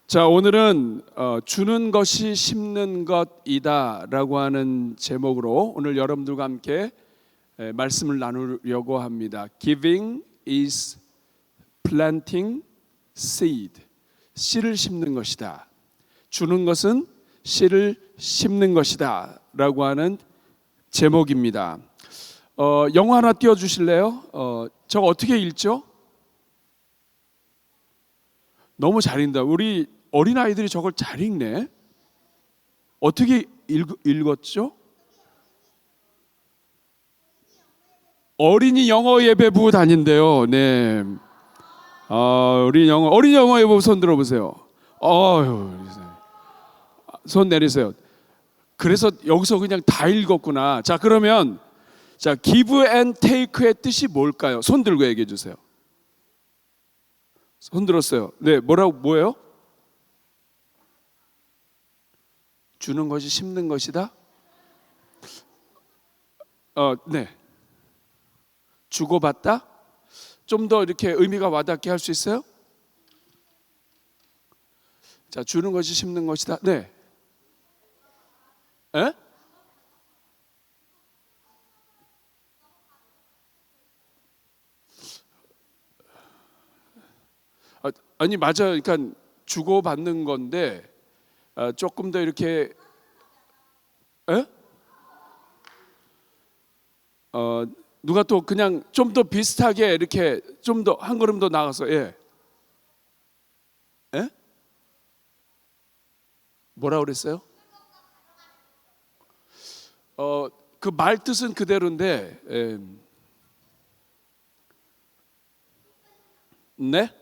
자, 오늘은 주는 것이 심는 것이다라고 하는 제목으로 오늘 여러분들과 함께 말씀을 나누려고 합니다. Giving is planting seed. 씨를 심는 것이다. 주는 것은 씨를 심는 것이다 라고 하는 제목입니다. 영어 하나 띄워주실래요? 저거 어떻게 읽죠? 너무 잘 읽는다. 우리 어린아이들이 저걸 잘 읽네. 어떻게 읽었죠? 어린이 영어 예배부 다닌대요. 네. 우리 어린이 영어 예배부 손 들어보세요. 손 내리세요. 그래서 여기서 그냥 다 읽었구나. 자, 그러면 give and take의 뜻이 뭘까요? 손 들고 얘기해 주세요. 손 들었어요. 네, 뭐예요? 주는 것이 심는 것이다? 네. 주고받다? 좀 더 이렇게 의미가 와닿게 할 수 있어요? 자, 주는 것이 심는 것이다. 네. 에? 아니 맞아요. 그러니까 주고받는 건데 조금 더 이렇게 누가 또 그냥 좀 더 비슷하게 이렇게 좀 더 한 걸음 더 나가서 뭐라 그랬어요? 그 말 뜻은 그대로인데 네?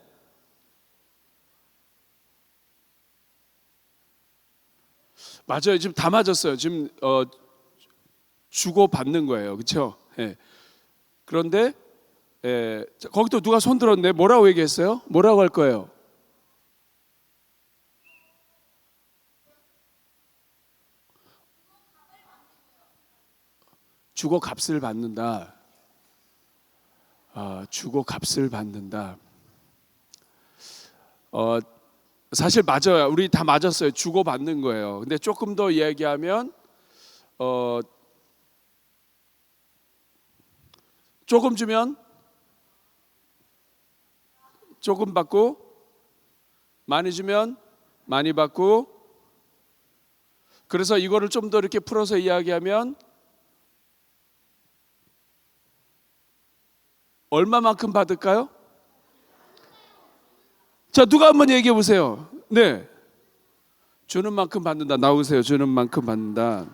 맞아요. 지금 다 맞았어요. 지금 주고 받는 거예요. 그렇죠? 그런데 거기 또 누가 손 들었네. 뭐라고 얘기했어요? 뭐라고 할 거예요? 주고 값을 받는다. 주고 값을 받는다. 사실 맞아요. 우리 다 맞았어요. 주고 받는 거예요. 근데 조금 더 이야기하면 조금 주면 조금 받고, 많이 주면 많이 받고. 그래서 이거를 좀 더 이렇게 풀어서 이야기하면 얼마만큼 받을까요? 자, 누가 한번 얘기해 보세요. 네. 주는 만큼 받는다. 나오세요. 주는 만큼 받는다.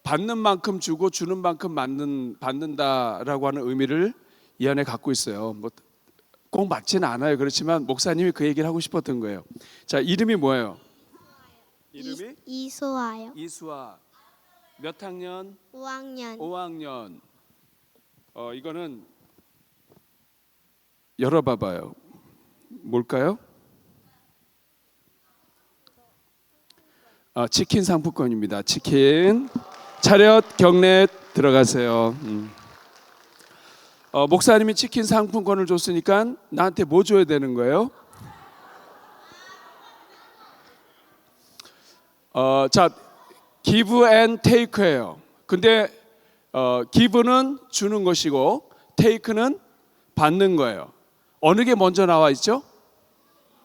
받는 만큼 주고 주는 만큼 받는다라고 하는 의미를 이 안에 갖고 있어요. 꼭 맞지는 않아요. 그렇지만 목사님이 그 얘기를 하고 싶었던 거예요. 자, 이름이 뭐예요? 이름이? 이소아요. 이수아. 몇 학년? 5학년. 5학년. 이거는 열어봐봐요. 뭘까요? 치킨 상품권입니다. 치킨. 차렷 경례 들어가세요. 목사님이 치킨 상품권을 줬으니까 나한테 뭐 줘야 되는 거예요? 자, give and take예요. 근데 give는 주는 것이고 take는 받는 거예요. 어느 게 먼저 나와 있죠?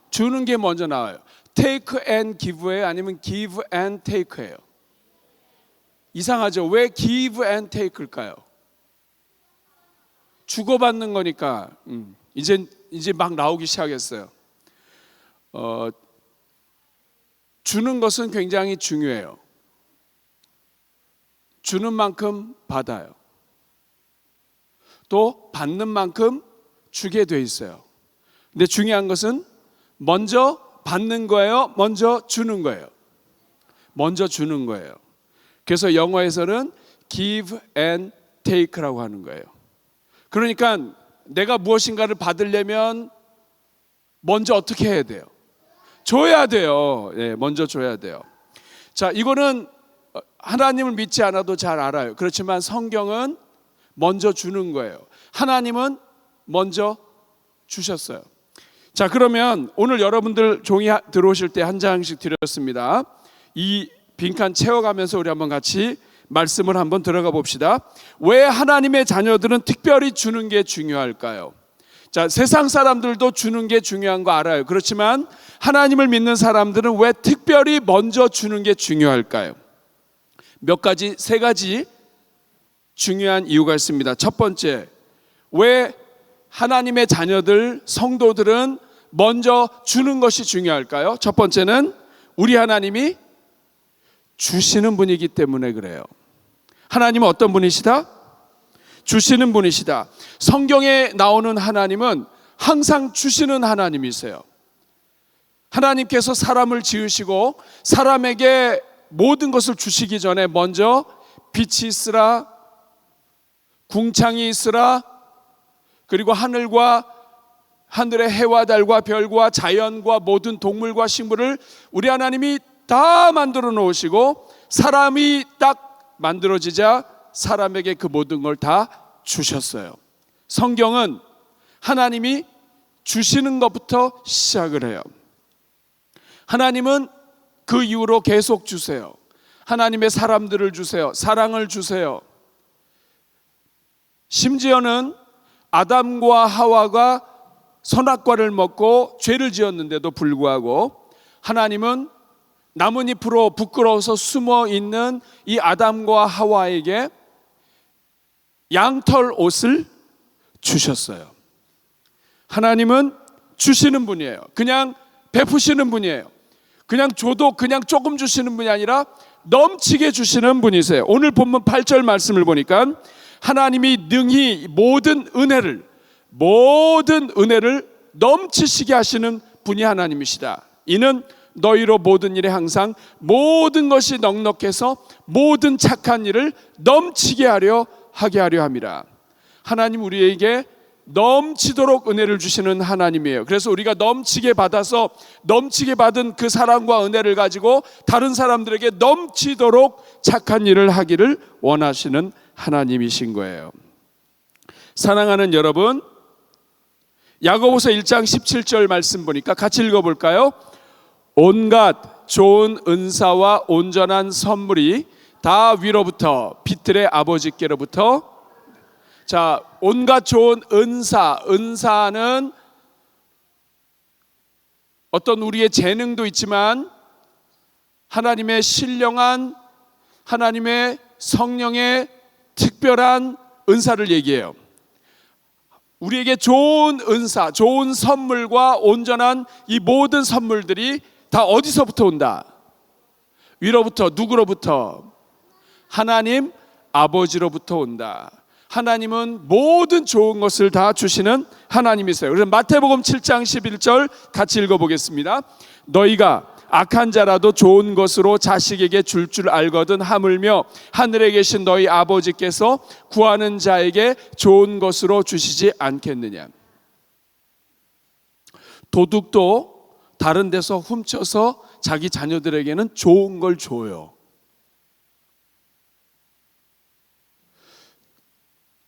주는 게 먼저 나와요. take and give예요? 아니면 give and take예요? 이상하죠? 왜 give and take일까요? 주고받는 거니까. 이제 막 나오기 시작했어요. 주는 것은 굉장히 중요해요. 주는 만큼 받아요. 또 받는 만큼 주게 돼 있어요. 근데 중요한 것은 먼저 받는 거예요? 먼저 주는 거예요? 먼저 주는 거예요. 그래서 영어에서는 give and take라고 하는 거예요. 그러니까 내가 무엇인가를 받으려면 먼저 어떻게 해야 돼요? 줘야 돼요. 먼저 줘야 돼요. 자, 이거는 하나님을 믿지 않아도 잘 알아요. 그렇지만 성경은 먼저 주는 거예요. 하나님은 먼저 주셨어요. 자, 그러면 오늘 여러분들 종이 들어오실 때 한 장씩 드렸습니다. 이 빈칸 채워가면서 우리 한번 같이 말씀을 한번 들어가 봅시다. 왜 하나님의 자녀들은 특별히 주는 게 중요할까요? 자, 세상 사람들도 주는 게 중요한 거 알아요. 그렇지만 하나님을 믿는 사람들은 왜 특별히 먼저 주는 게 중요할까요? 몇 가지, 세 가지 중요한 이유가 있습니다. 첫 번째, 왜 하나님의 자녀들, 성도들은 먼저 주는 것이 중요할까요? 첫 번째는 우리 하나님이 주시는 분이기 때문에 그래요. 하나님은 어떤 분이시다? 주시는 분이시다. 성경에 나오는 하나님은 항상 주시는 하나님이세요. 하나님께서 사람을 지으시고 사람에게 모든 것을 주시기 전에 먼저 빛이 있으라, 궁창이 있으라, 그리고 하늘의 해와 달과 별과 자연과 모든 동물과 식물을 우리 하나님이 다 만들어 놓으시고 사람이 딱 만들어지자 사람에게 그 모든 걸 다 주셨어요. 성경은 하나님이 주시는 것부터 시작을 해요. 하나님은 그 이후로 계속 주세요. 하나님의 사람들을 주세요. 사랑을 주세요. 심지어는 아담과 하와가 선악과를 먹고 죄를 지었는데도 불구하고 하나님은 나뭇잎으로 부끄러워서 숨어 있는 이 아담과 하와에게 양털 옷을 주셨어요. 하나님은 주시는 분이에요. 그냥 베푸시는 분이에요. 그냥 줘도 그냥 조금 주시는 분이 아니라 넘치게 주시는 분이세요. 오늘 본문 8절 말씀을 보니까 하나님이 능히 모든 은혜를 넘치시게 하시는 분이 하나님이시다. 이는 너희로 모든 일에 항상 모든 것이 넉넉해서 모든 착한 일을 넘치게 하게 하려 함이라. 하나님 우리에게 넘치도록 은혜를 주시는 하나님이에요. 그래서 우리가 넘치게 받아서 넘치게 받은 그 사랑과 은혜를 가지고 다른 사람들에게 넘치도록 착한 일을 하기를 원하시는 하나님이신 거예요. 사랑하는 여러분, 야고보서 1장 17절 말씀 보니까 같이 읽어볼까요? 온갖 좋은 은사와 온전한 선물이 다 위로부터 빛들의 아버지께로부터. 자, 온갖 좋은 은사는 어떤 우리의 재능도 있지만 하나님의 신령한 하나님의 성령의 특별한 은사를 얘기해요. 우리에게 좋은 은사, 좋은 선물과 온전한 이 모든 선물들이 다 어디서부터 온다? 위로부터. 누구로부터? 하나님 아버지로부터 온다. 하나님은 모든 좋은 것을 다 주시는 하나님이세요. 그래서 마태복음 7장 11절 같이 읽어보겠습니다. 너희가 악한 자라도 좋은 것으로 자식에게 줄 알거든 하물며 하늘에 계신 너희 아버지께서 구하는 자에게 좋은 것으로 주시지 않겠느냐. 도둑도 다른 데서 훔쳐서 자기 자녀들에게는 좋은 걸 줘요.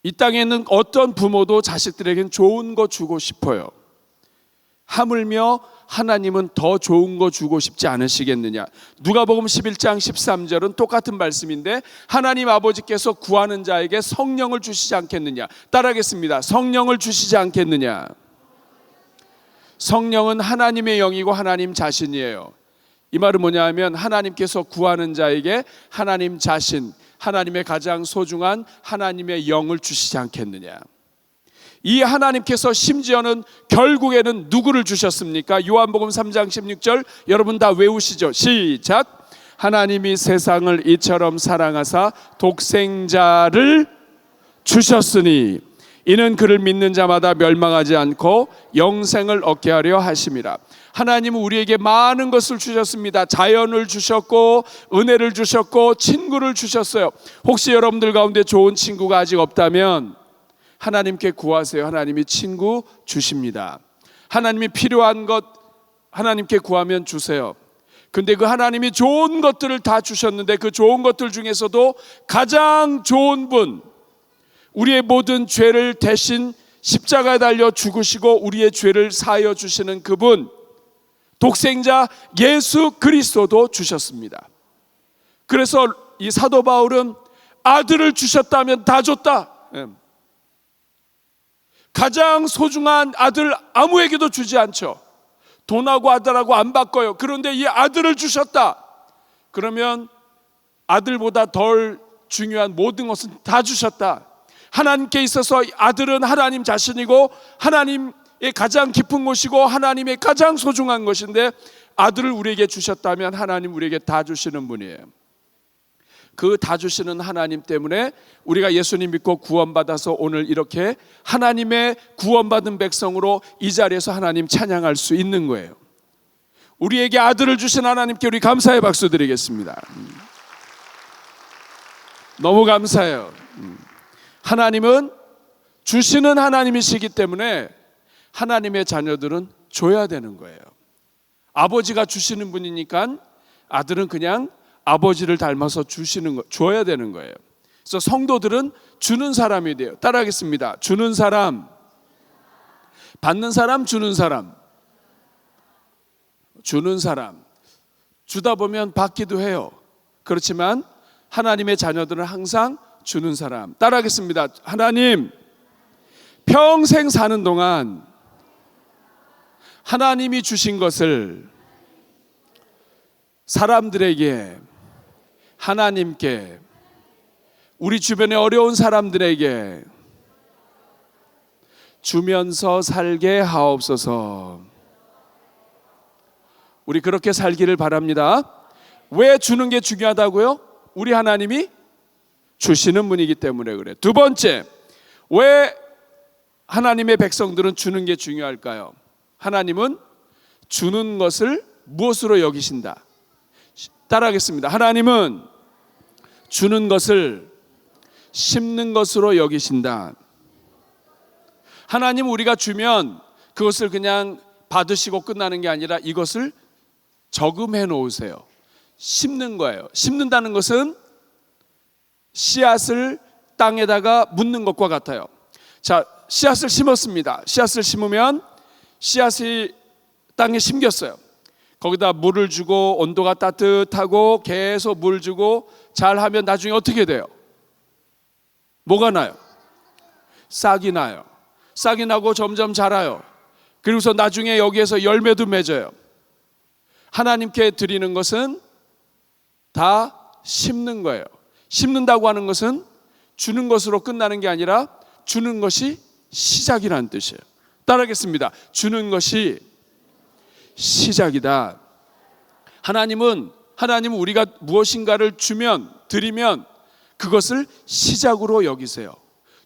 이 땅에 있는 어떤 부모도 자식들에게는 좋은 거 주고 싶어요. 하물며 하나님은 더 좋은 거 주고 싶지 않으시겠느냐. 누가복음 11장 13절은 똑같은 말씀인데 하나님 아버지께서 구하는 자에게 성령을 주시지 않겠느냐. 따라하겠습니다. 성령을 주시지 않겠느냐. 성령은 하나님의 영이고 하나님 자신이에요. 이 말은 뭐냐 하면 하나님께서 구하는 자에게 하나님 자신, 하나님의 가장 소중한 하나님의 영을 주시지 않겠느냐. 이 하나님께서 심지어는 결국에는 누구를 주셨습니까? 요한복음 3장 16절 여러분 다 외우시죠. 시작. 하나님이 세상을 이처럼 사랑하사 독생자를 주셨으니 이는 그를 믿는 자마다 멸망하지 않고 영생을 얻게 하려 하심이라. 하나님은 우리에게 많은 것을 주셨습니다. 자연을 주셨고 은혜를 주셨고 친구를 주셨어요. 혹시 여러분들 가운데 좋은 친구가 아직 없다면 하나님께 구하세요. 하나님이 친구 주십니다. 하나님이 필요한 것 하나님께 구하면 주세요. 근데 그 하나님이 좋은 것들을 다 주셨는데 그 좋은 것들 중에서도 가장 좋은 분, 우리의 모든 죄를 대신 십자가에 달려 죽으시고 우리의 죄를 사하여 주시는 그분, 독생자 예수 그리스도도 주셨습니다. 그래서 이 사도 바울은 아들을 주셨다면 다 줬다. 가장 소중한 아들 아무에게도 주지 않죠. 돈하고 아들하고 안 바꿔요. 그런데 이 아들을 주셨다. 그러면 아들보다 덜 중요한 모든 것은 다 주셨다. 하나님께 있어서 아들은 하나님 자신이고 하나님의 가장 깊은 곳이고 하나님의 가장 소중한 것인데, 아들을 우리에게 주셨다면 하나님 우리에게 다 주시는 분이에요. 그 다 주시는 하나님 때문에 우리가 예수님 믿고 구원받아서 오늘 이렇게 하나님의 구원받은 백성으로 이 자리에서 하나님 찬양할 수 있는 거예요. 우리에게 아들을 주신 하나님께 우리 감사의 박수 드리겠습니다. 너무 감사해요. 하나님은 주시는 하나님이시기 때문에 하나님의 자녀들은 줘야 되는 거예요. 아버지가 주시는 분이니까 아들은 그냥 아버지를 닮아서 줘야 되는 거예요. 그래서 성도들은 주는 사람이 돼요. 따라하겠습니다. 주는 사람, 받는 사람, 주는 사람. 주는 사람. 주다 보면 받기도 해요. 그렇지만 하나님의 자녀들은 항상 주는 사람. 따라하겠습니다. 하나님, 평생 사는 동안 하나님이 주신 것을 사람들에게, 하나님께, 우리 주변의 어려운 사람들에게 주면서 살게 하옵소서. 우리 그렇게 살기를 바랍니다. 왜 주는 게 중요하다고요? 우리 하나님이 주시는 분이기 때문에 그래. 두 번째, 왜 하나님의 백성들은 주는 게 중요할까요? 하나님은 주는 것을 무엇으로 여기신다? 따라하겠습니다. 하나님은 주는 것을 심는 것으로 여기신다. 하나님 우리가 주면 그것을 그냥 받으시고 끝나는 게 아니라 이것을 저금해 놓으세요. 심는 거예요. 심는다는 것은 씨앗을 땅에다가 묻는 것과 같아요. 자, 씨앗을 심었습니다. 씨앗을 심으면 씨앗이 땅에 심겼어요. 거기다 물을 주고 온도가 따뜻하고 계속 물 주고 잘하면 나중에 어떻게 돼요? 뭐가 나요? 싹이 나요. 싹이 나고 점점 자라요. 그리고서 나중에 여기에서 열매도 맺어요. 하나님께 드리는 것은 다 심는 거예요. 심는다고 하는 것은 주는 것으로 끝나는 게 아니라 주는 것이 시작이라는 뜻이에요. 따라하겠습니다. 주는 것이 시작이다. 하나님은 우리가 무엇인가를 주면, 드리면 그것을 시작으로 여기세요.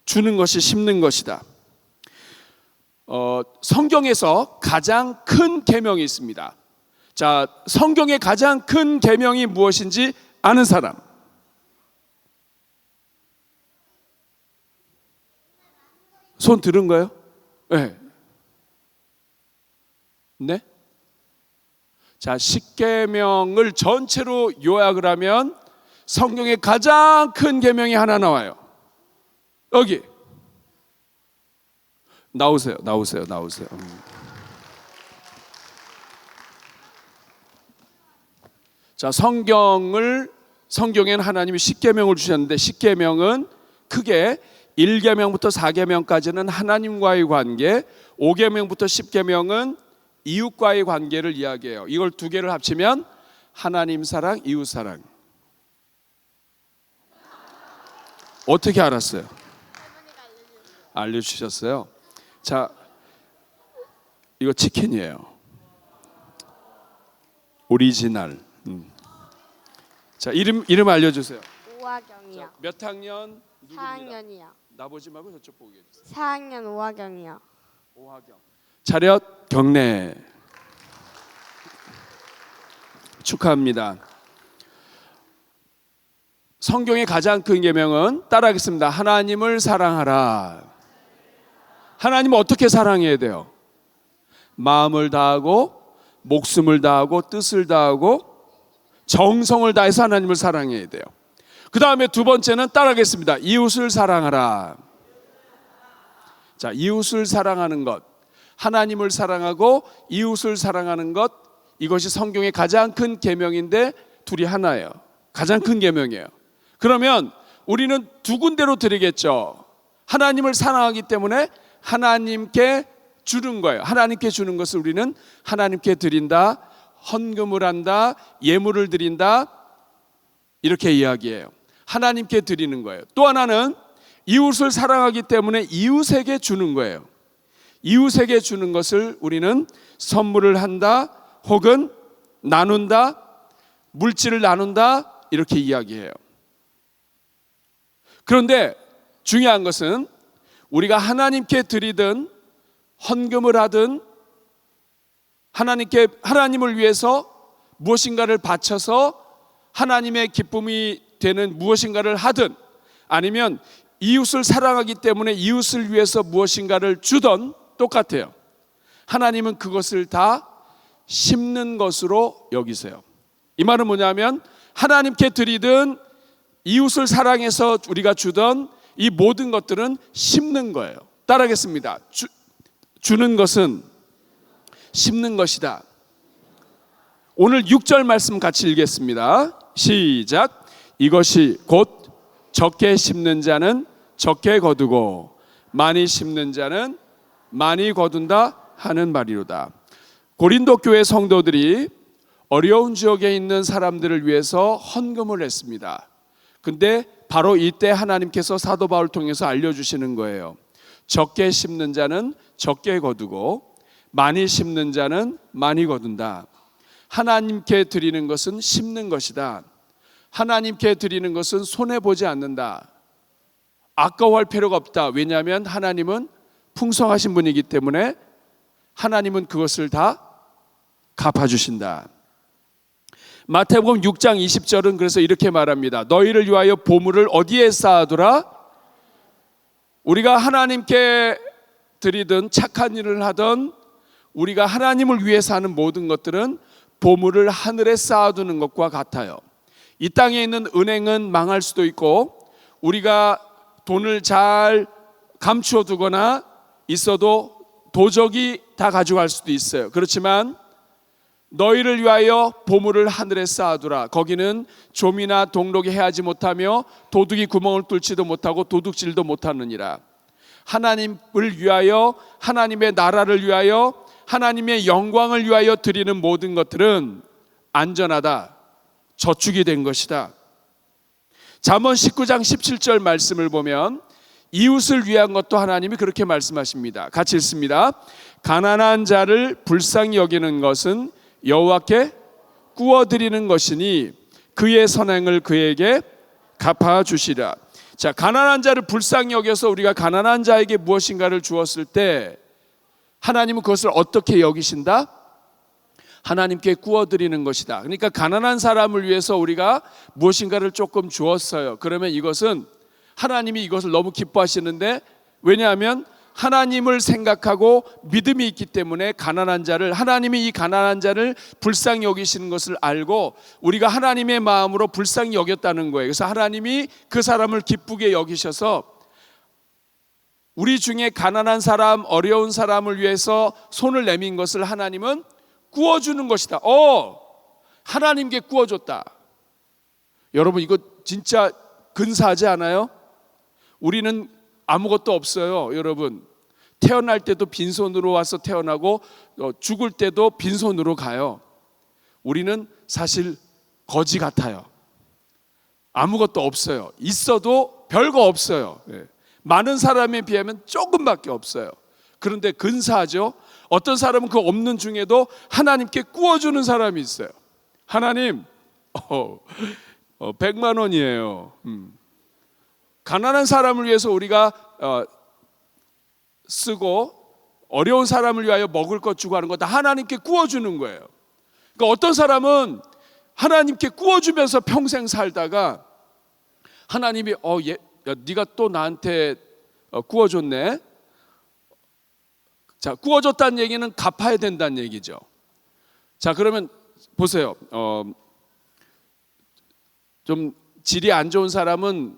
주는 것이 심는 것이다. 성경에서 가장 큰 계명이 있습니다. 자, 성경의 가장 큰 계명이 무엇인지 아는 사람? 손 들은 거예요? 네. 네? 자, 십계명을 전체로 요약을 하면 성경의 가장 큰 계명이 하나 나와요. 여기 나오세요. 자, 성경에는 하나님이 십계명을 주셨는데, 십계명은 크게 1계명부터 4계명까지는 하나님과의 관계, 5계명부터 10계명은 이웃과의 관계를 이야기해요. 이걸 두 개를 합치면 하나님 사랑, 이웃 사랑. 어떻게 알았어요? 알려주셨어요. 자, 이거 치킨이에요. 오리지널. 자, 이름 알려주세요. 오하경이요. 자, 몇 학년? 누굽니다. 4학년이요. 나 보지 말고 저쪽 보게 해주세요. 4학년 오하경이요. 오하경. 차렷 경례. 축하합니다. 성경의 가장 큰 계명은 따라하겠습니다. 하나님을 사랑하라. 하나님은 어떻게 사랑해야 돼요? 마음을 다하고, 목숨을 다하고, 뜻을 다하고, 정성을 다해서 하나님을 사랑해야 돼요. 그 다음에 두 번째는 따라하겠습니다. 이웃을 사랑하라. 자, 이웃을 사랑하는 것, 하나님을 사랑하고 이웃을 사랑하는 것, 이것이 성경의 가장 큰 계명인데 둘이 하나예요. 가장 큰 계명이에요. 그러면 우리는 두 군데로 드리겠죠. 하나님을 사랑하기 때문에 하나님께 주는 거예요. 하나님께 주는 것을 우리는 하나님께 드린다, 헌금을 한다, 예물을 드린다, 이렇게 이야기해요. 하나님께 드리는 거예요. 또 하나는 이웃을 사랑하기 때문에 이웃에게 주는 거예요. 이웃에게 주는 것을 우리는 선물을 한다, 혹은 나눈다, 물질을 나눈다, 이렇게 이야기해요. 그런데 중요한 것은 우리가 하나님께 드리든 헌금을 하든 하나님을 위해서 무엇인가를 바쳐서 하나님의 기쁨이 되는 무엇인가를 하든, 아니면 이웃을 사랑하기 때문에 이웃을 위해서 무엇인가를 주던 똑같아요. 하나님은 그것을 다 심는 것으로 여기세요. 이 말은 뭐냐면 하나님께 드리든 이웃을 사랑해서 우리가 주던 이 모든 것들은 심는 거예요. 따라하겠습니다. 주는 것은 심는 것이다. 오늘 6절 말씀 같이 읽겠습니다. 시작. 이것이 곧 적게 심는 자는 적게 거두고 많이 심는 자는 많이 거둔다 하는 말이로다. 고린도 교회 성도들이 어려운 지역에 있는 사람들을 위해서 헌금을 했습니다. 근데 바로 이때 하나님께서 사도 바울을 통해서 알려주시는 거예요. 적게 심는 자는 적게 거두고 많이 심는 자는 많이 거둔다. 하나님께 드리는 것은 심는 것이다. 하나님께 드리는 것은 손해보지 않는다. 아까워할 필요가 없다. 왜냐하면 하나님은 풍성하신 분이기 때문에 하나님은 그것을 다 갚아주신다. 마태복음 6장 20절은 그래서 이렇게 말합니다. 너희를 위하여 보물을 어디에 쌓아두라? 우리가 하나님께 드리든 착한 일을 하든 우리가 하나님을 위해서 하는 모든 것들은 보물을 하늘에 쌓아두는 것과 같아요. 이 땅에 있는 은행은 망할 수도 있고 우리가 돈을 잘 감추어 두거나 있어도 도적이 다 가져갈 수도 있어요. 그렇지만 너희를 위하여 보물을 하늘에 쌓아두라. 거기는 좀이나 동록이 해하지 못하며 도둑이 구멍을 뚫지도 못하고 도둑질도 못하느니라. 하나님을 위하여, 하나님의 나라를 위하여, 하나님의 영광을 위하여 드리는 모든 것들은 안전하다, 저축이 된 것이다. 잠언 19장 17절 말씀을 보면 이웃을 위한 것도 하나님이 그렇게 말씀하십니다. 같이 읽습니다. 가난한 자를 불쌍히 여기는 것은 여호와께 구워드리는 것이니 그의 선행을 그에게 갚아주시라. 자, 가난한 자를 불쌍히 여겨서 우리가 가난한 자에게 무엇인가를 주었을 때 하나님은 그것을 어떻게 여기신다? 하나님께 구워드리는 것이다. 그러니까 가난한 사람을 위해서 우리가 무엇인가를 조금 주었어요. 그러면 이것은 하나님이 이것을 너무 기뻐하시는데, 왜냐하면 하나님을 생각하고 믿음이 있기 때문에 가난한 자를, 하나님이 이 가난한 자를 불쌍히 여기시는 것을 알고 우리가 하나님의 마음으로 불쌍히 여겼다는 거예요. 그래서 하나님이 그 사람을 기쁘게 여기셔서 우리 중에 가난한 사람, 어려운 사람을 위해서 손을 내민 것을 하나님은 구워주는 것이다. 하나님께 구워줬다. 여러분, 이거 진짜 근사하지 않아요? 우리는 아무것도 없어요. 여러분, 태어날 때도 빈손으로 와서 태어나고 죽을 때도 빈손으로 가요. 우리는 사실 거지 같아요. 아무것도 없어요. 있어도 별거 없어요. 많은 사람에 비하면 조금밖에 없어요. 그런데 근사하죠. 어떤 사람은 그 없는 중에도 하나님께 구워주는 사람이 있어요. 하나님, 100만 원이에요. 가난한 사람을 위해서 우리가 쓰고 어려운 사람을 위하여 먹을 것 주고 하는 거 다 하나님께 구워주는 거예요. 그러니까 어떤 사람은 하나님께 구워주면서 평생 살다가 하나님이 야, 네가 또 나한테 구워줬네. 자, 구워줬다는 얘기는 갚아야 된다는 얘기죠. 자, 그러면 보세요. 좀 질이 안 좋은 사람은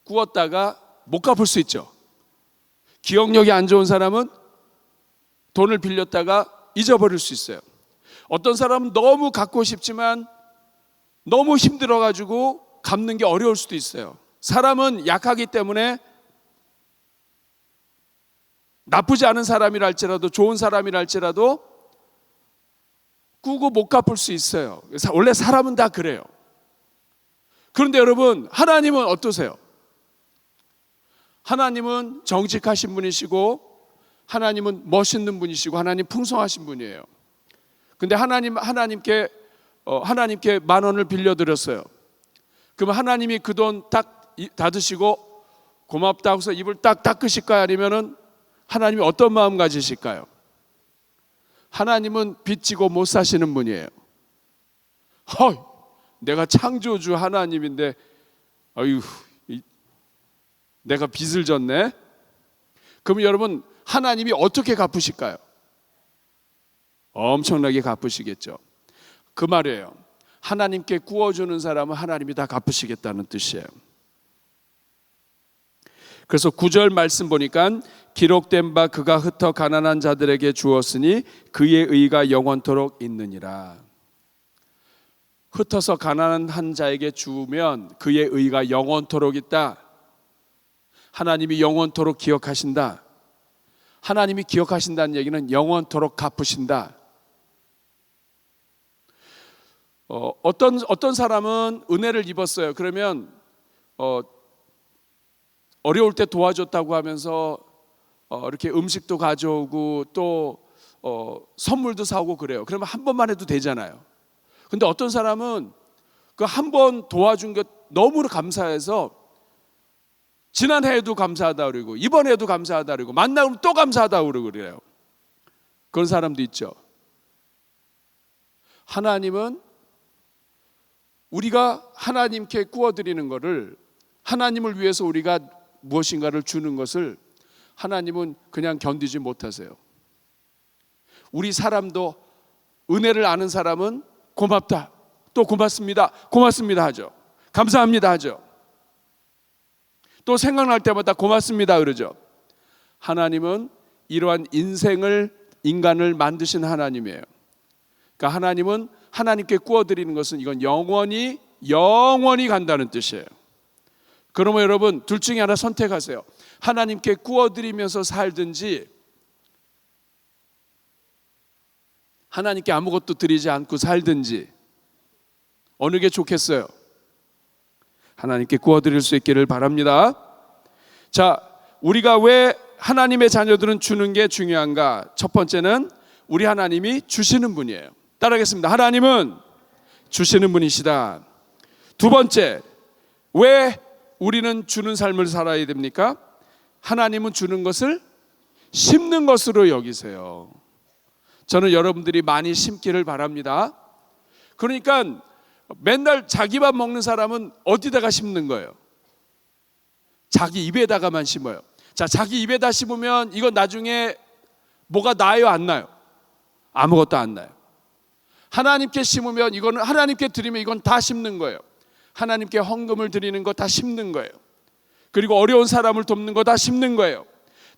구웠다가 못 갚을 수 있죠. 기억력이 안 좋은 사람은 돈을 빌렸다가 잊어버릴 수 있어요. 어떤 사람은 너무 갖고 싶지만 너무 힘들어가지고 갚는 게 어려울 수도 있어요. 사람은 약하기 때문에 나쁘지 않은 사람이라 할지라도 좋은 사람이라 할지라도 꾸고 못 갚을 수 있어요. 원래 사람은 다 그래요. 그런데 여러분, 하나님은 어떠세요? 하나님은 정직하신 분이시고 하나님은 멋있는 분이시고 하나님 풍성하신 분이에요. 근데 하나님께 10,000원을 빌려드렸어요. 그럼 하나님이 그 돈 딱 닫으시고 고맙다고 해서 입을 딱 닦으실까요? 아니면은 하나님이 어떤 마음 가지실까요? 하나님은 빚지고 못 사시는 분이에요. 내가 창조주 하나님인데 내가 빚을 졌네. 그럼 여러분, 하나님이 어떻게 갚으실까요? 엄청나게 갚으시겠죠. 그 말이에요. 하나님께 구워주는 사람은 하나님이 다 갚으시겠다는 뜻이에요. 그래서 9절 말씀 보니까 기록된 바 그가 흩어 가난한 자들에게 주었으니 그의 의가 영원토록 있느니라. 흩어서 가난한 자에게 주면 그의 의가 영원토록 있다. 하나님이 영원토록 기억하신다. 하나님이 기억하신다는 얘기는 영원토록 갚으신다. 어떤 사람은 은혜를 입었어요. 그러면 어려울 때 도와줬다고 하면서 이렇게 음식도 가져오고 또 선물도 사오고 그래요. 그러면 한 번만 해도 되잖아요. 근데 어떤 사람은 그 한 번 도와준 게 너무 감사해서 지난해에도 감사하다 그러고 이번에도 감사하다 그러고 만나면 또 감사하다 그러고 그래요. 그런 사람도 있죠. 하나님은 우리가 하나님께 구워드리는 것을, 하나님을 위해서 우리가 무엇인가를 주는 것을 하나님은 그냥 견디지 못하세요. 우리 사람도 은혜를 아는 사람은 고맙다, 또 고맙습니다, 고맙습니다 하죠. 감사합니다 하죠. 또 생각날 때마다 고맙습니다 그러죠. 하나님은 이러한 인간을 만드신 하나님이에요. 그러니까 하나님은 하나님께 구워드리는 것은 이건 영원히 간다는 뜻이에요. 그러면 여러분, 둘 중에 하나 선택하세요. 하나님께 구워드리면서 살든지 하나님께 아무것도 드리지 않고 살든지 어느 게 좋겠어요? 하나님께 구워드릴 수 있기를 바랍니다. 자, 우리가 왜 하나님의 자녀들은 주는 게 중요한가? 첫 번째는 우리 하나님이 주시는 분이에요. 따라하겠습니다. 하나님은 주시는 분이시다. 두 번째, 왜 우리는 주는 삶을 살아야 됩니까? 하나님은 주는 것을 심는 것으로 여기세요. 저는 여러분들이 많이 심기를 바랍니다. 그러니까 맨날 자기만 먹는 사람은 어디다가 심는 거예요? 자기 입에다가만 심어요. 자, 자기 입에다 심으면 이건 나중에 뭐가 나요, 안 나요? 아무것도 안 나요. 하나님께 심으면 이거는 하나님께 드리면 이건 다 심는 거예요. 하나님께 헌금을 드리는 거 다 심는 거예요. 그리고 어려운 사람을 돕는 거 다 심는 거예요.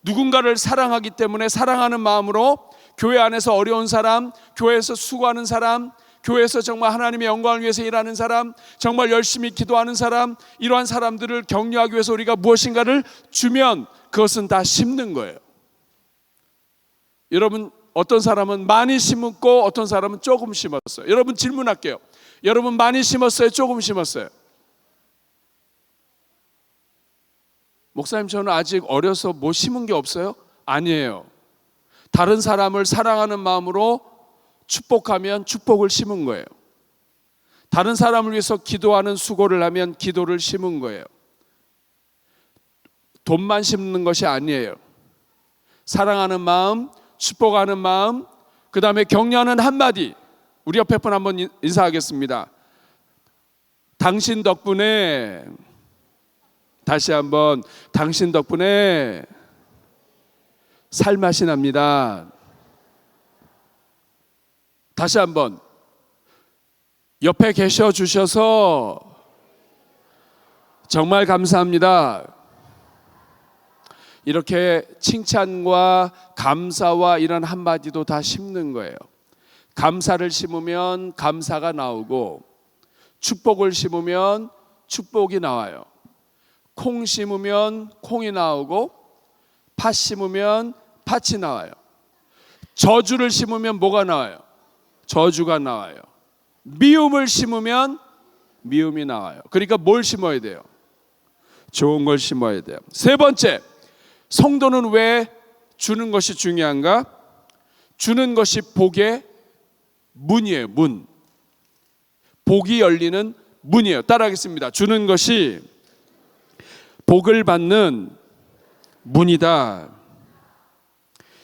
누군가를 사랑하기 때문에 사랑하는 마음으로 교회 안에서 어려운 사람, 교회에서 수고하는 사람, 교회에서 정말 하나님의 영광을 위해서 일하는 사람, 정말 열심히 기도하는 사람, 이러한 사람들을 격려하기 위해서 우리가 무엇인가를 주면 그것은 다 심는 거예요. 여러분, 어떤 사람은 많이 심었고 어떤 사람은 조금 심었어요. 여러분, 질문할게요. 여러분 많이 심었어요? 조금 심었어요? 목사님, 저는 아직 어려서 뭐 심은 게 없어요? 아니에요. 다른 사람을 사랑하는 마음으로 축복하면 축복을 심은 거예요. 다른 사람을 위해서 기도하는 수고를 하면 기도를 심은 거예요. 돈만 심는 것이 아니에요. 사랑하는 마음, 축복하는 마음, 그 다음에 격려하는 한마디. 우리 옆에 분 한번 인사하겠습니다. 당신 덕분에, 다시 한번, 당신 덕분에 살맛이 납니다. 다시 한번, 옆에 계셔 주셔서 정말 감사합니다. 이렇게 칭찬과 감사와 이런 한마디도 다 심는 거예요. 감사를 심으면 감사가 나오고, 축복을 심으면 축복이 나와요. 콩 심으면 콩이 나오고, 팥 심으면 팥이 나와요. 저주를 심으면 뭐가 나와요? 저주가 나와요. 미움을 심으면 미움이 나와요. 그러니까 뭘 심어야 돼요? 좋은 걸 심어야 돼요. 세 번째, 성도는 왜 주는 것이 중요한가? 주는 것이 복의 문이에요. 문. 복이 열리는 문이에요. 따라하겠습니다. 주는 것이 복을 받는 문이다.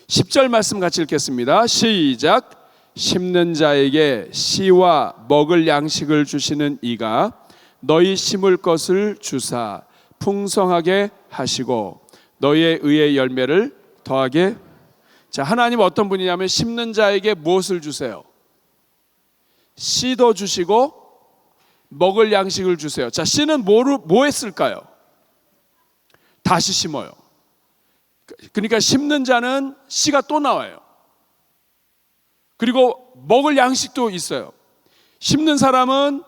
10절 말씀 같이 읽겠습니다. 시작. 심는 자에게 씨와 먹을 양식을 주시는 이가 너희 심을 것을 주사 풍성하게 하시고 너희의 의의 열매를 더하게. 자, 하나님 어떤 분이냐면 심는 자에게 무엇을 주세요? 씨도 주시고 먹을 양식을 주세요. 자, 씨는 뭐 했을까요? 다시 심어요. 그러니까 심는 자는 씨가 또 나와요. 그리고 먹을 양식도 있어요. 심는 사람은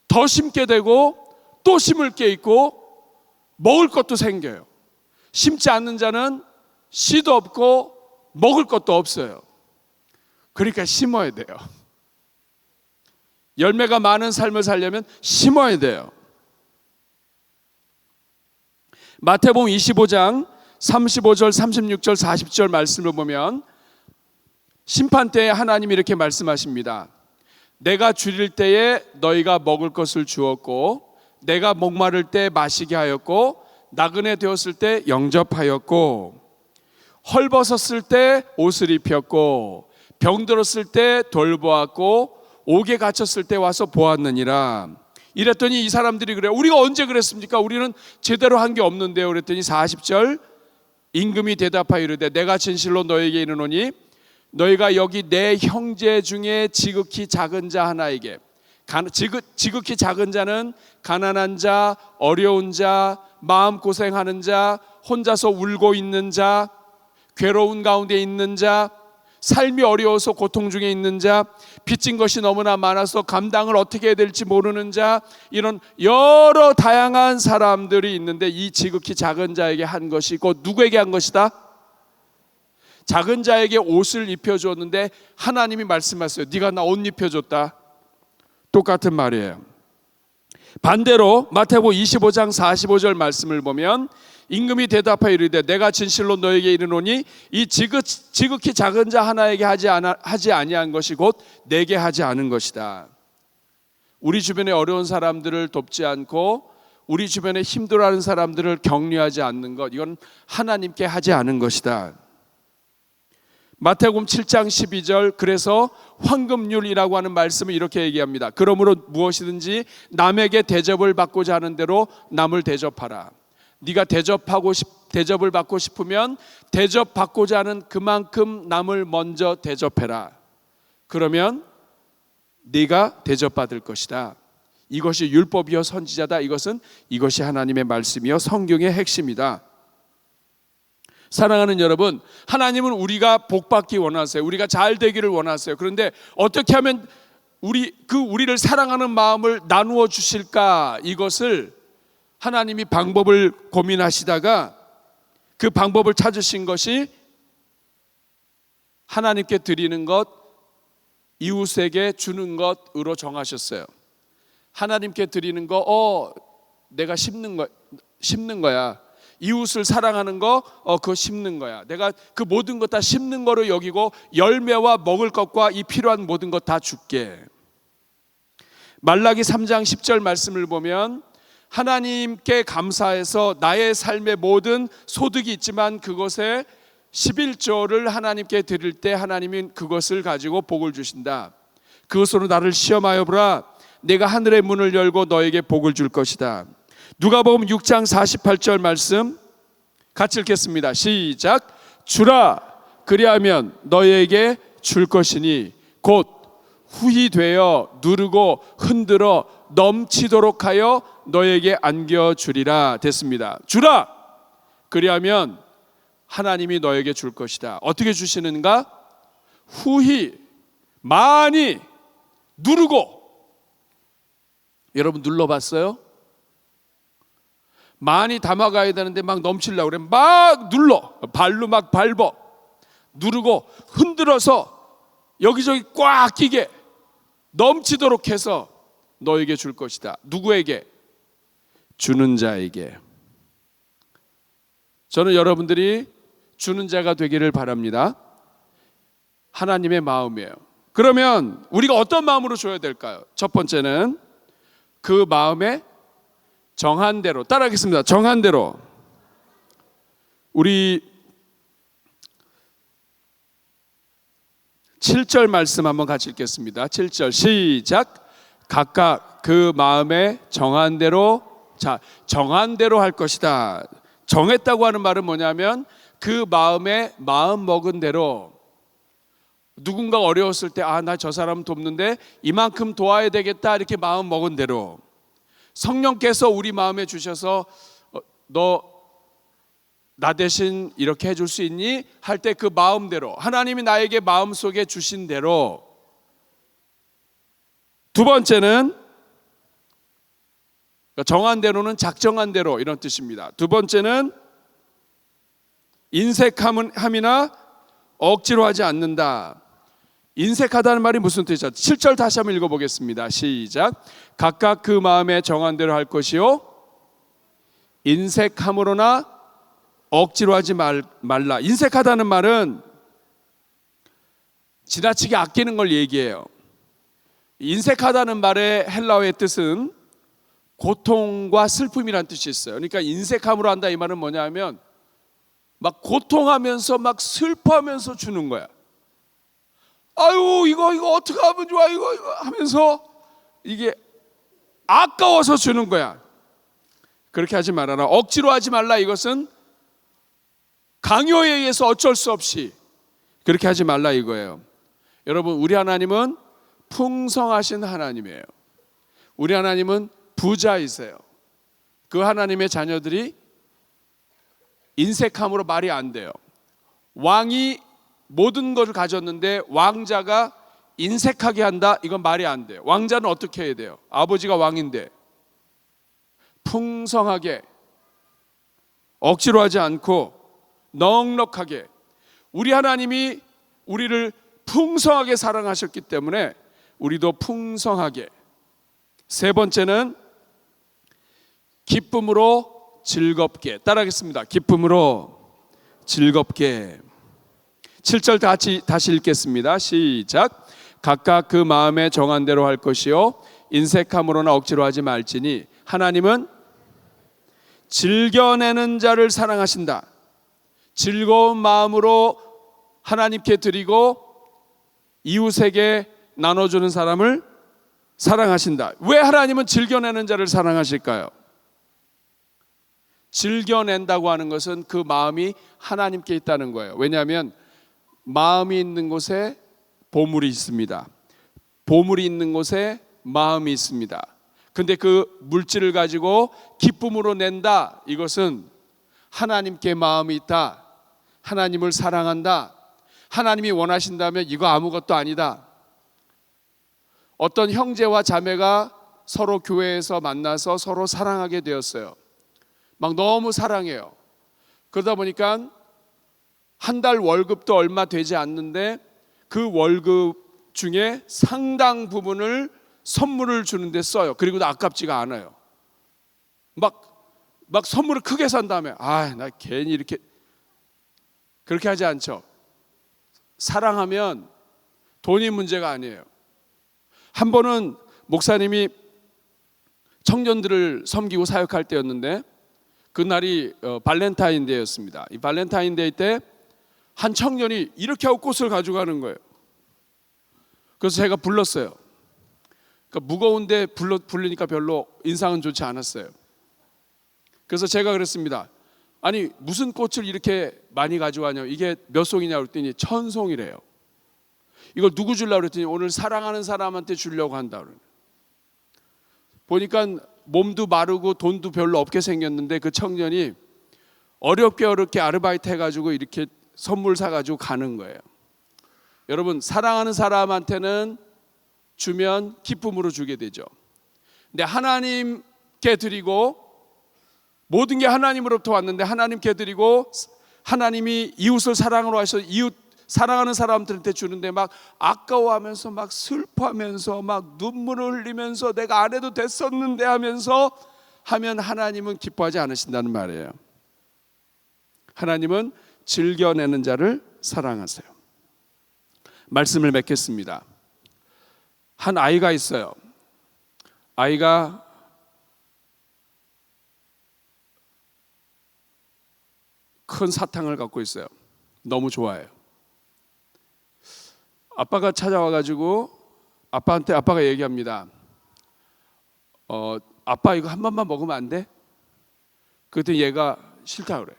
더 심게 되고 또 심을 게 있고 먹을 것도 생겨요. 심지 않는 자는 씨도 없고 먹을 것도 없어요. 그러니까 심어야 돼요. 열매가 많은 삶을 살려면 심어야 돼요. 마태복음 25장 35절, 36절, 40절 말씀을 보면 심판 때에 하나님이 이렇게 말씀하십니다. 내가 줄일 때에 너희가 먹을 것을 주었고 내가 목마를 때 마시게 하였고 나그네 되었을 때 영접하였고 헐벗었을 때 옷을 입혔고 병들었을 때 돌보았고 옥에 갇혔을 때 와서 보았느니라. 이랬더니 이 사람들이 그래요. 우리가 언제 그랬습니까? 우리는 제대로 한 게 없는데요. 그랬더니 40절 임금이 대답하여 이르되 내가 진실로 너에게 이르노니 너희가 여기 내 형제 중에 지극히 작은 자 하나에게, 지극히 작은 자는 가난한 자, 어려운 자, 마음고생하는 자, 혼자서 울고 있는 자, 괴로운 가운데 있는 자, 삶이 어려워서 고통 중에 있는 자, 빚진 것이 너무나 많아서 감당을 어떻게 해야 될지 모르는 자, 이런 여러 다양한 사람들이 있는데 이 지극히 작은 자에게 한 것이 곧 누구에게 한 것이다? 작은 자에게 옷을 입혀줬는데 하나님이 말씀하세요. 네가 나 옷 입혀줬다. 똑같은 말이에요. 반대로 마태복음 25장 45절 말씀을 보면 임금이 대답하여 이르되 내가 진실로 너에게 이르노니 이 지극히 작은 자 하나에게 하지 아니한 것이 곧 내게 하지 않은 것이다. 우리 주변에 어려운 사람들을 돕지 않고 우리 주변에 힘들어하는 사람들을 격려하지 않는 것, 이건 하나님께 하지 않은 것이다. 마태복음 7장 12절 그래서 황금률이라고 하는 말씀을 이렇게 얘기합니다. 그러므로 무엇이든지 남에게 대접을 받고자 하는 대로 남을 대접하라. 네가 대접을 받고 싶으면 대접받고자 하는 그만큼 남을 먼저 대접해라. 그러면 네가 대접받을 것이다. 이것이 율법이요 선지자다. 이것이 하나님의 말씀이요 성경의 핵심이다. 사랑하는 여러분, 하나님은 우리가 복받기 원하세요. 우리가 잘 되기를 원하세요. 그런데 어떻게 하면 우리를 사랑하는 마음을 나누어 주실까? 이것을 하나님이 방법을 고민하시다가 그 방법을 찾으신 것이 하나님께 드리는 것, 이웃에게 주는 것으로 정하셨어요. 하나님께 드리는 거, 내가 심는 거야. 이웃을 사랑하는 거, 그거 심는 거야. 내가 그 모든 것 다 심는 거로 여기고 열매와 먹을 것과 이 필요한 모든 것 다 줄게. 말라기 3장 10절 말씀을 보면 하나님께 감사해서 나의 삶의 모든 소득이 있지만 그것에 11조를 하나님께 드릴 때 하나님은 그것을 가지고 복을 주신다. 그것으로 나를 시험하여 보라. 내가 하늘의 문을 열고 너에게 복을 줄 것이다. 누가복음 6장 48절 말씀 같이 읽겠습니다. 시작. 주라 그리하면 너희에게 줄 것이니 곧 후히 되어 누르고 흔들어 넘치도록 하여 너에게 안겨주리라. 됐습니다. 주라 그리하면 하나님이 너에게 줄 것이다. 어떻게 주시는가? 후히 많이 누르고. 여러분 눌러봤어요? 많이 담아가야 되는데 막 넘치려고 그래. 막 눌러. 발로 막 밟어. 누르고 흔들어서 여기저기 꽉 끼게 넘치도록 해서 너에게 줄 것이다. 누구에게? 주는 자에게. 저는 여러분들이 주는 자가 되기를 바랍니다. 하나님의 마음이에요. 그러면 우리가 어떤 마음으로 줘야 될까요? 첫 번째는 그 마음에 정한 대로. 따라하겠습니다. 정한 대로. 우리 7절 말씀 한번 같이 읽겠습니다. 7절 시작. 각각 그 마음에 정한 대로. 자, 정한 대로 할 것이다. 정했다고 하는 말은 뭐냐면 그 마음에 마음 먹은 대로. 누군가 어려웠을 때 나 저 사람 돕는데 이만큼 도와야 되겠다 이렇게 마음 먹은 대로. 성령께서 우리 마음에 주셔서 너 나 대신 이렇게 해줄 수 있니? 할 때 그 마음대로, 하나님이 나에게 마음속에 주신 대로. 두 번째는 정한 대로는 작정한 대로 이런 뜻입니다. 두 번째는 인색함이나 억지로 하지 않는다. 인색하다는 말이 무슨 뜻이죠? 7절 다시 한번 읽어보겠습니다. 시작. 각각 그 마음에 정한 대로 할 것이요 인색함으로나 억지로 하지 말라. 인색하다는 말은 지나치게 아끼는 걸 얘기해요. 인색하다는 말의 헬라어의 뜻은 고통과 슬픔이라는 뜻이 있어요. 그러니까 인색함으로 한다 이 말은 뭐냐면 막 고통하면서 막 슬퍼하면서 주는 거야. 아유 이거 어떻게 하면 좋아 이거 하면서 이게 아까워서 주는 거야. 그렇게 하지 말아라. 억지로 하지 말라. 이것은 강요에 의해서 어쩔 수 없이 그렇게 하지 말라 이거예요. 여러분, 우리 하나님은 풍성하신 하나님이에요. 우리 하나님은 부자이세요. 그 하나님의 자녀들이 인색함으로 말이 안 돼요. 왕이 모든 것을 가졌는데 왕자가 인색하게 한다? 이건 말이 안 돼요. 왕자는 어떻게 해야 돼요? 아버지가 왕인데 풍성하게, 억지로 하지 않고 넉넉하게. 우리 하나님이 우리를 풍성하게 사랑하셨기 때문에 우리도 풍성하게. 세 번째는 기쁨으로 즐겁게. 따라하겠습니다. 기쁨으로 즐겁게. 7절 다시 읽겠습니다. 시작. 각각 그 마음에 정한 대로 할 것이요 인색함으로나 억지로 하지 말지니 하나님은 즐겨내는 자를 사랑하신다. 즐거운 마음으로 하나님께 드리고 이웃에게 나눠주는 사람을 사랑하신다. 왜 하나님은 즐겨내는 자를 사랑하실까요? 즐겨낸다고 하는 것은 그 마음이 하나님께 있다는 거예요. 왜냐하면 마음이 있는 곳에 보물이 있습니다. 보물이 있는 곳에 마음이 있습니다. 근데 그 물질을 가지고 기쁨으로 낸다. 이것은 하나님께 마음이 있다. 하나님을 사랑한다. 하나님이 원하신다면 이거 아무것도 아니다. 어떤 형제와 자매가 서로 교회에서 만나서 서로 사랑하게 되었어요. 막 너무 사랑해요. 그러다 보니까 한 달 월급도 얼마 되지 않는데 그 월급 중에 상당 부분을 선물을 주는데 써요. 그리고 아깝지가 않아요. 막 선물을 크게 산 다음에 나 괜히 이렇게. 그렇게 하지 않죠. 사랑하면 돈이 문제가 아니에요. 한 번은 목사님이 청년들을 섬기고 사역할 때였는데 그날이 발렌타인데이였습니다. 이 발렌타인데이 때 한 청년이 이렇게 하고 꽃을 가져가는 거예요. 그래서 제가 불렀어요. 그러니까 무거운데 부르니까 별로 인상은 좋지 않았어요. 그래서 제가 그랬습니다. 아니 무슨 꽃을 이렇게 많이 가져가냐, 이게 몇 송이냐 그랬더니 1000송이래요. 이걸 누구 주려고 그랬더니 오늘 사랑하는 사람한테 주려고 한다 그러는. 보니까 몸도 마르고 돈도 별로 없게 생겼는데 그 청년이 어렵게 아르바이트 해가지고 이렇게 선물 사가지고 가는 거예요. 여러분, 사랑하는 사람한테는 주면 기쁨으로 주게 되죠. 근데 하나님께 드리고, 모든 게 하나님으로부터 왔는데 하나님께 드리고, 하나님이 이웃을 사랑으로 하셔서 이웃 사랑하는 사람들한테 주는데 막 아까워하면서 막 슬퍼하면서 막 눈물을 흘리면서 내가 안 해도 됐었는데 하면서 하면 하나님은 기뻐하지 않으신다는 말이에요. 하나님은 즐겨내는 자를 사랑하세요. 말씀을 맺겠습니다. 한 아이가 있어요. 아이가 큰 사탕을 갖고 있어요. 너무 좋아해요. 아빠가 찾아와가지고 아빠가 얘기합니다. 아빠 이거 한 번만 먹으면 안 돼? 그랬더니 얘가 싫다 그래요.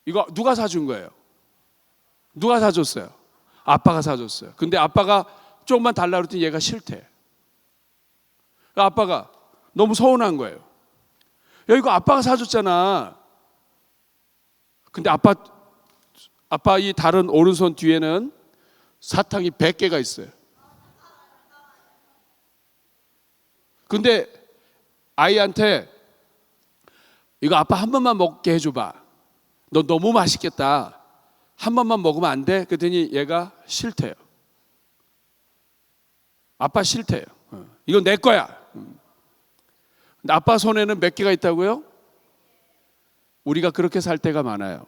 이거 누가 사준 거예요? 누가 사줬어요? 아빠가 사줬어요. 근데 아빠가 조금만 달라 그랬더니 얘가 싫대. 아빠가 너무 서운한 거예요. 야, 이거 아빠가 사줬잖아. 근데 아빠 이 다른 오른손 뒤에는 사탕이 100개가 있어요. 근데 아이한테 이거 아빠 한 번만 먹게 해줘봐. 너 너무 맛있겠다. 한 번만 먹으면 안 돼? 그랬더니 얘가 싫대요. 아빠 싫대요. 이건 내 거야. 근데 아빠 손에는 몇 개가 있다고요? 우리가 그렇게 살 때가 많아요.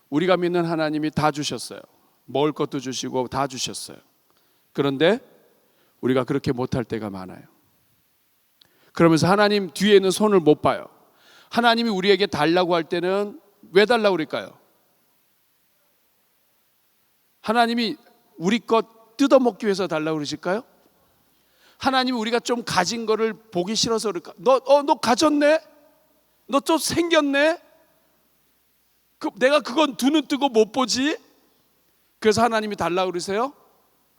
우리가 믿는 하나님이 다 주셨어요. 먹을 것도 주시고 다 주셨어요. 그런데 우리가 그렇게 못할 때가 많아요. 그러면서 하나님 뒤에는 손을 못 봐요. 하나님이 우리에게 달라고 할 때는 왜 달라고 그럴까요? 하나님이 우리 것 뜯어먹기 위해서 달라고 그러실까요? 하나님이 우리가 좀 가진 거를 보기 싫어서 그럴까? 너 가졌네? 너 또 생겼네? 내가 그건 두 눈 뜨고 못 보지? 그래서 하나님이 달라고 그러세요?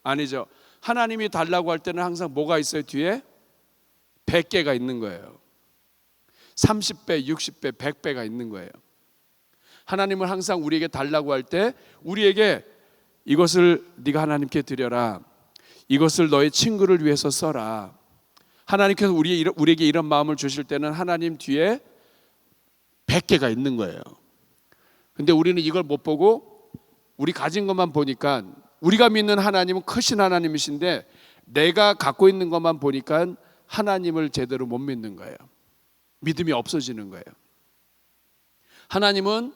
아니죠. 하나님이 달라고 할 때는 항상 뭐가 있어요? 뒤에 100개가 있는 거예요. 30배, 60배, 100배가 있는 거예요. 하나님은 항상 우리에게 달라고 할 때 우리에게 이것을 네가 하나님께 드려라. 이것을 너의 친구를 위해서 써라. 하나님께서 우리에게 이런 마음을 주실 때는 하나님 뒤에 100개가 있는 거예요. 근데 우리는 이걸 못 보고 우리 가진 것만 보니까, 우리가 믿는 하나님은 크신 하나님이신데 내가 갖고 있는 것만 보니까 하나님을 제대로 못 믿는 거예요. 믿음이 없어지는 거예요. 하나님은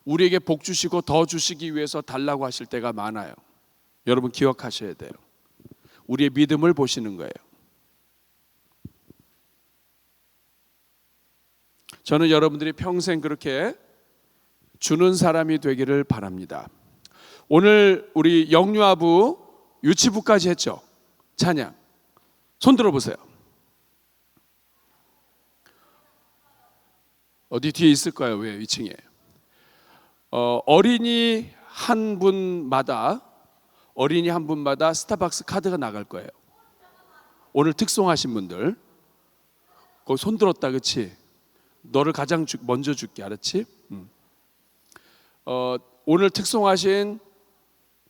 우리에게 복 주시고 더 주시기 위해서 달라고 하실 때가 많아요. 여러분 기억하셔야 돼요. 우리의 믿음을 보시는 거예요. 저는 여러분들이 평생 그렇게 주는 사람이 되기를 바랍니다. 오늘 우리 영유아부 유치부까지 했죠. 찬양. 손 들어보세요. 어디 뒤에 있을까요? 왜 2층에? 어린이 한 분마다 스타벅스 카드가 나갈 거예요. 오늘 특송하신 분들 거기 손 들었다, 그렇지? 너를 가장 먼저 줄게, 알았지? 오늘 특송하신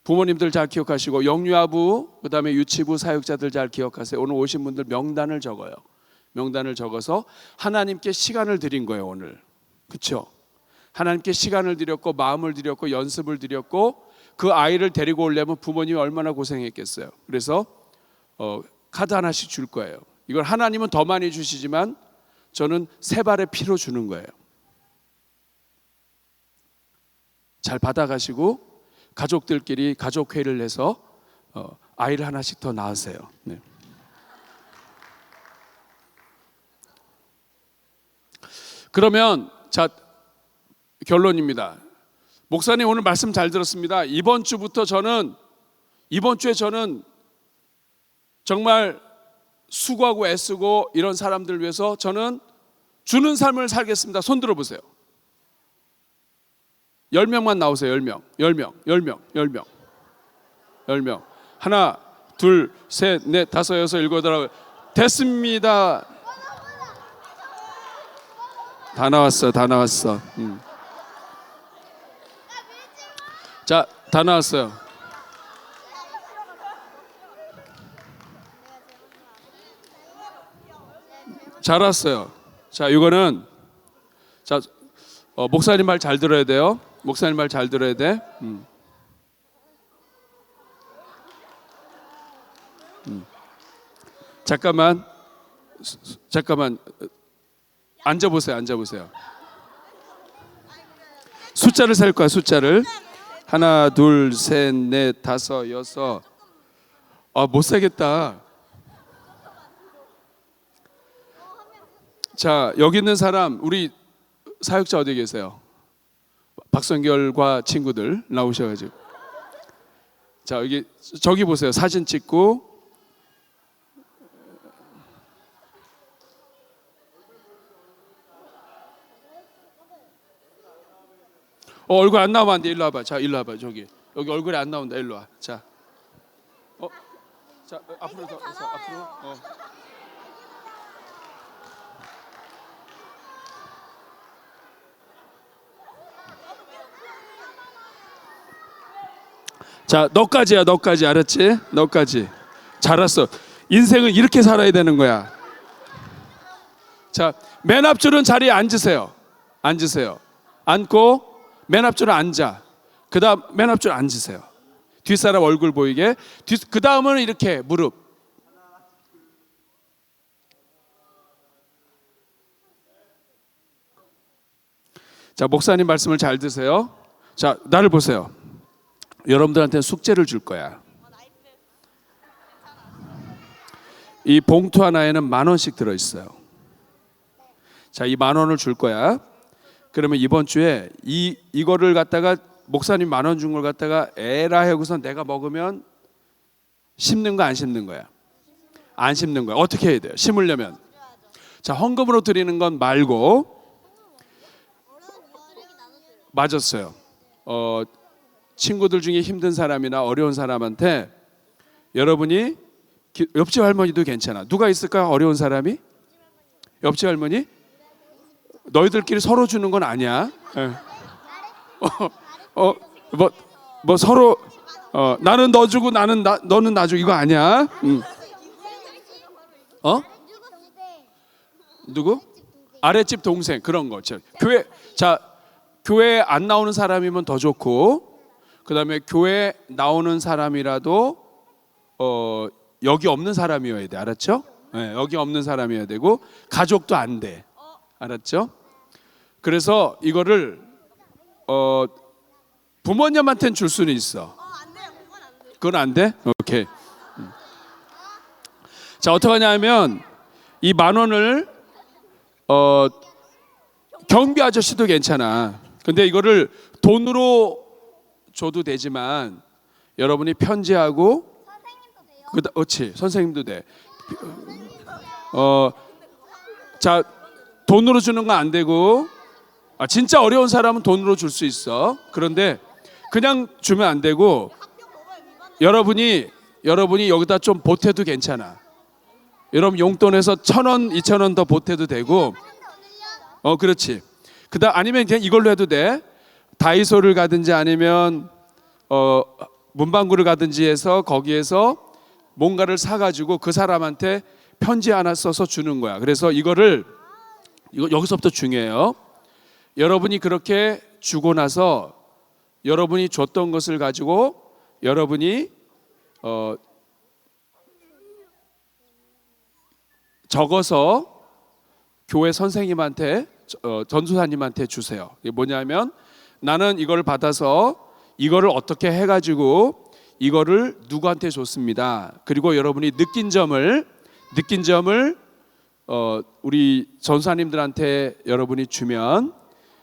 부모님들 잘 기억하시고, 영유아부 그다음에 유치부 사역자들 잘 기억하세요. 오늘 오신 분들 명단을 적어요. 명단을 적어서 하나님께 시간을 드린 거예요. 오늘, 그렇죠? 하나님께 시간을 드렸고 마음을 드렸고 연습을 드렸고, 그 아이를 데리고 오려면 부모님이 얼마나 고생했겠어요. 그래서 카드 하나씩 줄 거예요. 이걸 하나님은 더 많이 주시지만 저는 세 발의 피로 주는 거예요. 잘 받아가시고 가족들끼리 가족회의를 해서 아이를 하나씩 더 낳으세요. 네. 그러면 자, 결론입니다. 목사님 오늘 말씀 잘 들었습니다. 이번 주에 저는 정말 수고하고 애쓰고 이런 사람들 위해서 저는 주는 삶을 살겠습니다. 손 들어보세요. 10명만 나오세요. 10명. 하나, 둘, 셋, 넷, 다섯, 여섯, 일곱, 여덟. 됐습니다. 다 나왔어, 다 나왔어. 자, 다 나왔어요. 잘 왔어요. 자, 이거는 자, 목사님 말 잘 들어야 돼요. 목사님 말 잘 들어야 돼. 잠깐만, 잠깐만. 앉아보세요, 앉아보세요. 숫자를 셀 거야, 숫자를. 하나, 둘, 셋, 넷, 다섯, 여섯. 못 세겠다. 자, 여기 있는 사람, 우리 사역자 어디 계세요? 박성결과 친구들 나오셔가지고. 자, 여기 저기 보세요. 사진 찍고. 얼굴 안 나오면 안 돼. 일로 와봐. 자, 일로 와봐. 저기 여기 얼굴이 안 나온다. 일로 와. 자, 자 앞으로 더 앞으로. 자, 너까지야, 너까지. 알았지? 너까지. 잘 왔어. 인생은 이렇게 살아야 되는 거야. 자, 맨 앞줄은 자리에 앉으세요. 앉으세요. 앉고 맨 앞줄은 앉아. 그다음 맨 앞줄 앉으세요. 뒷사람 얼굴 보이게. 그다음은 이렇게 무릎. 자, 목사님 말씀을 잘 드세요. 자, 나를 보세요. 여러분들한테 숙제를 줄 거야. 이 봉투 하나에는 10,000원씩 들어 있어요. 자, 이 10,000원을 줄 거야. 그러면 이번 주에 이거를 갖다가 목사님 10,000원 준 걸 갖다가 에라 하고서 내가 먹으면 심는 거 안 심는 거야? 안 심는 거야. 어떻게 해야 돼요? 심으려면. 자, 헌금으로 드리는 건 말고. 맞았어요. 친구들 중에 힘든 사람이나 어려운 사람한테 여러분이 옆집 할머니도 괜찮아. 누가 있을까? 어려운 사람이? 옆집 할머니? 너희들끼리 서로 주는 건 아니야. 뭐 서로 나는 너 주고 너는 나 주고 이거 아니야. 누구? 아랫집 동생 그런 거. 교회 안 나오는 사람이면 더 좋고, 그다음에 교회 나오는 사람이라도 여기 없는 사람이어야 돼. 알았죠? 네, 여기 없는 사람이어야 되고 가족도 안 돼. 알았죠? 그래서 이거를 부모님한테는 줄 수는 있어. 그건 안 돼? 오케이. 자, 어떻게 하냐면 이 10,000원을 경비 아저씨도 괜찮아. 근데 이거를 돈으로 줘도 되지만 여러분이 편지하고 그렇지, 선생님도 돼. 자, 돈으로 주는 건 안 되고, 진짜 어려운 사람은 돈으로 줄 수 있어. 그런데 그냥 주면 안 되고 여러분이 여기다 좀 보태도 괜찮아. 여러분 용돈에서 1,000원, 2,000원 더 보태도 되고. 그렇지. 그다음 아니면 그냥 이걸로 해도 돼. 다이소를 가든지 아니면 문방구를 가든지 해서 거기에서 뭔가를 사가지고 그 사람한테 편지 하나 써서 주는 거야. 그래서 이거 여기서부터 중요해요. 여러분이 그렇게 주고 나서 여러분이 줬던 것을 가지고 여러분이 적어서 교회 선생님한테 전도사님한테 주세요. 이게 뭐냐면 나는 이걸 받아서 이거를 어떻게 해가지고 이거를 누구한테 줬습니다. 그리고 여러분이 느낀 점을 우리 전사님들한테 여러분이 주면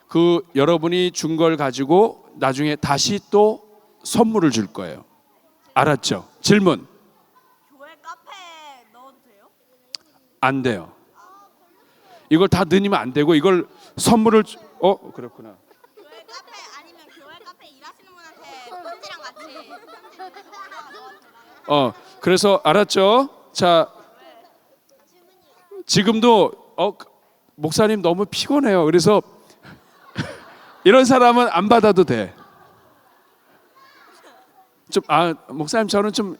그 여러분이 준 걸 가지고 나중에 다시 또 선물을 줄 거예요. 알았죠? 질문. 교회 카페에 넣어도 돼요? 안 돼요. 이걸 다 넣으면 안 되고 이걸 선물을 그렇구나. 교회 카페 아니면 교회 카페 일하시는 분한테 편지랑 같이 그래서 알았죠? 자, 지금도 목사님 너무 피곤해요. 그래서 이런 사람은 안 받아도 돼. 좀 목사님 저는 좀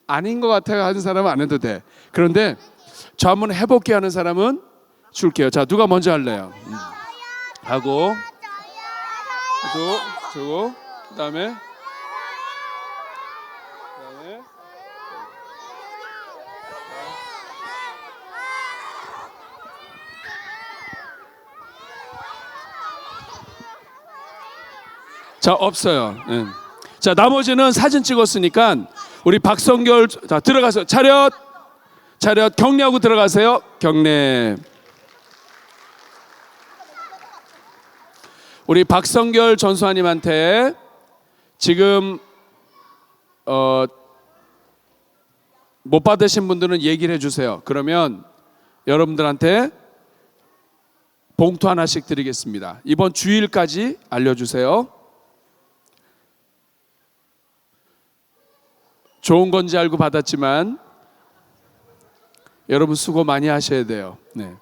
아닌 것 같아요 하는 사람은 안 해도 돼. 그런데 저 한번 해볼게 하는 사람은 줄게요. 자, 누가 먼저 할래요? 하고 또 주고 그다음에 자, 없어요. 자, 나머지는 사진 찍었으니까 우리 박성결, 자, 들어가서 차렷 격례하고 들어가세요. 격례. 우리 박성결 전수아님한테 지금 못 받으신 분들은 얘기를 해주세요. 그러면 여러분들한테 봉투 하나씩 드리겠습니다. 이번 주일까지 알려주세요. 좋은 건지 알고 받았지만 여러분 수고 많이 하셔야 돼요. 네.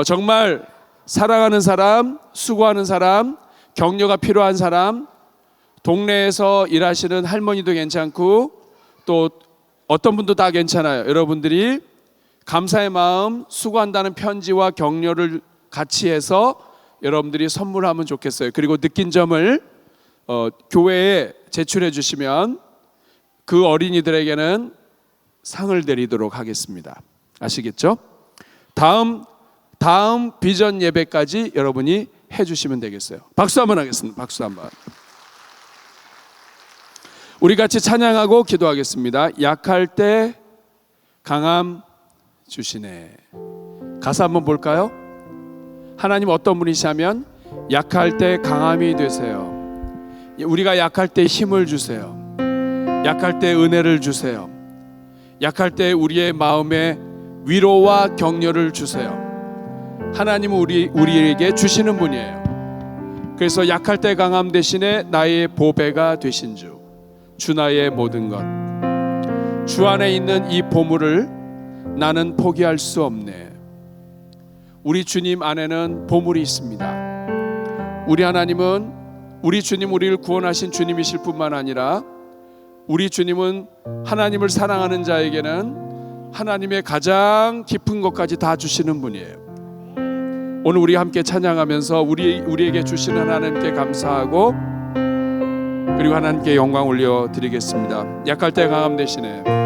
정말 사랑하는 사람, 수고하는 사람, 격려가 필요한 사람, 동네에서 일하시는 할머니도 괜찮고 또 어떤 분도 다 괜찮아요. 여러분들이 감사의 마음, 수고한다는 편지와 격려를 같이 해서 여러분들이 선물하면 좋겠어요. 그리고 느낀 점을 교회에 제출해 주시면 그 어린이들에게는 상을 드리도록 하겠습니다. 아시겠죠? 다음 비전 예배까지 여러분이 해주시면 되겠어요. 박수 한번 하겠습니다. 박수 한번. 우리 같이 찬양하고 기도하겠습니다. 약할 때 강함 주시네. 가사 한번 볼까요? 하나님 어떤 분이시냐면 약할 때 강함이 되세요. 우리가 약할 때 힘을 주세요. 약할 때 은혜를 주세요. 약할 때 우리의 마음에 위로와 격려를 주세요. 하나님은 우리에게 주시는 분이에요. 그래서 약할 때 강함 대신에 나의 보배가 되신 주 나의 모든 것, 주 안에 있는 이 보물을 나는 포기할 수 없네. 우리 주님 안에는 보물이 있습니다. 우리 하나님은 우리 주님, 우리를 구원하신 주님이실 뿐만 아니라 우리 주님은 하나님을 사랑하는 자에게는 하나님의 가장 깊은 것까지 다 주시는 분이에요. 오늘 우리 함께 찬양하면서 우리에게 주시는 하나님께 감사하고 그리고 하나님께 영광 올려드리겠습니다. 약할 때 강함 대신에